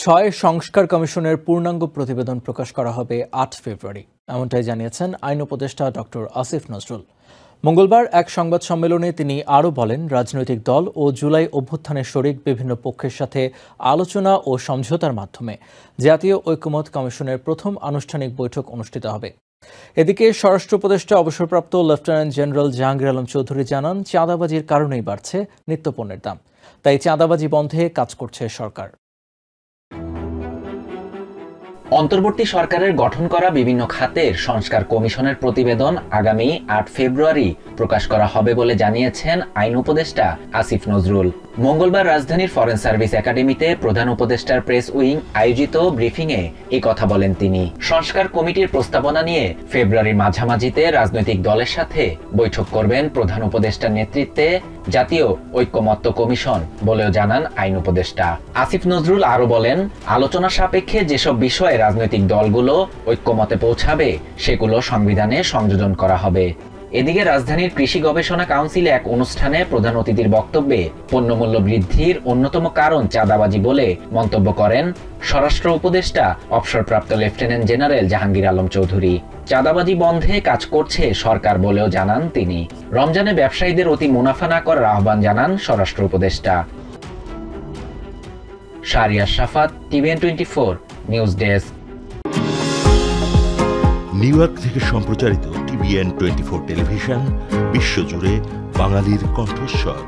ছয় সংস্কার কমিশনের পূর্ণাঙ্গ প্রতিবেদন প্রকাশ করা হবে ৮ ফেব্রুয়ারি, এমনটাই জানিয়েছেন আইন উপদেষ্টা ডক্টর আসিফ নজরুল। মঙ্গলবার এক সংবাদ সম্মেলনে তিনি আরও বলেন, রাজনৈতিক দল ও জুলাই অভ্যুত্থানের শরিক বিভিন্ন পক্ষের সাথে আলোচনা ও সমঝোতার মাধ্যমে জাতীয় ঐকমত্য কমিশনের প্রথম আনুষ্ঠানিক বৈঠক অনুষ্ঠিত হবে। এদিকে স্বরাষ্ট্র উপদেষ্টা অবসরপ্রাপ্ত লেফটেন্যান্ট জেনারেল জাহাঙ্গীর আলম চৌধুরী জানান, চাঁদাবাজির কারণেই বাড়ছে নিত্যপণ্যের দাম, তাই চাঁদাবাজি বন্ধে কাজ করছে সরকার। অন্তর্বর্তী সরকারের গঠন করা বিভিন্ন খাতের সংস্কার কমিশনের প্রতিবেদন আগামী ৮ ফেব্রুয়ারি প্রকাশ করা হবে বলে জানিয়েছেন আইন উপদেষ্টা আসিফ নজরুল। মঙ্গলবার রাজধানীর ফরেন সার্ভিস একাডেমিতে প্রধান উপদেষ্টার প্রেস উইং আয়োজিত ব্রিফিংয়ে এই কথা বলেন তিনি। সংস্কার কমিটির প্রস্তাবনা নিয়ে ফেব্রুয়ারির মাঝামাঝিতে রাজনৈতিক দলের সাথে বৈঠক করবেন প্রধান উপদেষ্টার নেতৃত্বে জাতীয় ঐকমত্য কমিশন বলেও জানান আইন উপদেষ্টা। আসিফ নজরুল আরও বলেন, আলোচনা সাপেক্ষে যেসব বিষয়ে রাজনৈতিক দলগুলো ঐক্যমতে পৌঁছাবে সেগুলো সংবিধানে সংযোজন করা হবে। এদিকে রাজধানীর কৃষি গবেষণা কাউন্সিলে এক অনুষ্ঠানে প্রধান অতিথির বক্তব্যে পণ্যমূল্য বৃদ্ধির অন্যতম কারণ চাঁদাবাজি বলে মন্তব্য করেন স্বরাষ্ট্র উপদেষ্টা অবসরপ্রাপ্ত লেফটেন্যান্ট জেনারেল জাহাঙ্গীর আলম চৌধুরী। চাঁদাবাজি বন্ধে কাজ করছে সরকার বলেও জানান তিনি। রমজানে ব্যবসায়ীদের অতি মুনাফা না করার আহ্বান জানান স্বরাষ্ট্র উপদেষ্টা। Shahriar Shafat, TVN 24 news desk. New York থেকে সম্প্রচারিত টিভিএন 24 টেলিভিশন বিশ্বজুড়ে বাঙালির কণ্ঠস্বর।